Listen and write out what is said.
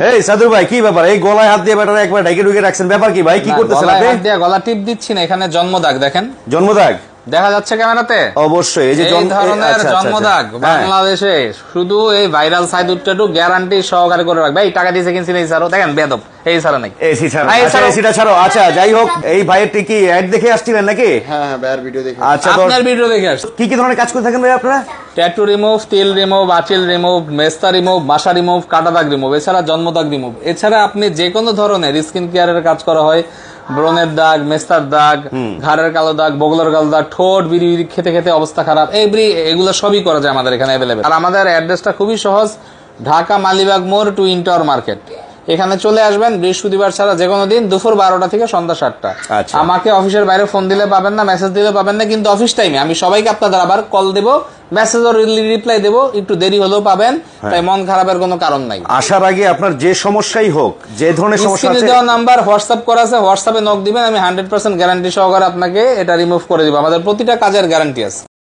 এই সাদুর ভাই কি ব্যাপার, এই গলায় হাত দিয়ে ব্যাটারে একবার ঢেকে ঢুকে রাখছেন, ব্যাপার কি ভাই? কি করতেছেন আপনি? হাত দিয়ে গলা টিপ দিচ্ছি না, এখানে জন্মদাগ দেখেন। জন্মদাগ দেখা যাচ্ছে ক্যামেরাতে? অবশ্যই। এই যে ধরনের জন্মদাগ বাংলাদেশে শুধু এই ভাইরাল সাইদুরটা গ্যারান্টি সহকারে করে রাখবে। এই টাকা দিয়ে কিনছি এই স্যারও দেখেন বেদব, এই স্যার নাই এসি ছাড়ো, আচ্ছা এসিটা ছাড়ো। আচ্ছা যাই হোক, এই ভাইয়ের কি অ্যাড দেখে আসছিলেন নাকি? হ্যাঁ ভাইয়ের ভিডিও দেখে। আচ্ছা, আপনার ভিডিও দেখে আসছি। কি কি ধরনের কাজ করে থাকেন ভাই আপনারা? ট্যাটু রিমুভ, তিল রিমুভ, আঁচিল রিমুভ, মেস্তা রিমুভ, মাশা রিমুভ, কাটা দাগ রিমুভ, এছাড়া জন্মদাগ রিমুভ। এছাড়া আপনি যে কোনো ধরনের স্কিন কেয়ারের কাজ করা হয়, ব্রণের দাগ, মেস্তার দাগ, ঘাড়ের কালো দাগ, বগলের কালো দাগ, ঠোঁট বিড়ি বিড়ি খেতে খেতে অবস্থা খারাপ, এগুলো সবই করা যায় আমাদের এখানে অ্যাভেলেবেল। আর আমাদের অ্যাড্রেসটা খুবই সহজ, ঢাকা মালিবাগ মোড় টুইন টাওয়ার মার্কেট। এখানে চলে আসবেন বৃহস্পতিবার ছাড়া যে কোনো দিন দুপুর 12টা থেকে সন্ধ্যা 7টা। আচ্ছা। আমাকে অফিসের বাইরে ফোন দিলে পাবেন না, মেসেজ দিলে পাবেন না, কিন্তু অফিস টাইমে আমি সবাইকে আপনাদের আবার কল দেবো, মেসেজ রিপ্লাই দেবো, একটু দেরি হলেও পাবেন, তাই মন খারাপের কোনো কারণ নাই। আসার আগে আপনার যে সমস্যাই হোক, যে ধরনের সমস্যা আছে, দেওয়া নাম্বার হোয়াটসঅ্যাপ করা আছে, হোয়াটসঅ্যাপে নক দিবেন, আমি 100% গ্যারান্টি সহকারে আপনাকে এটা রিমুভ করে দিব। আমাদের প্রতিটা কাজের গ্যারান্টি আছে।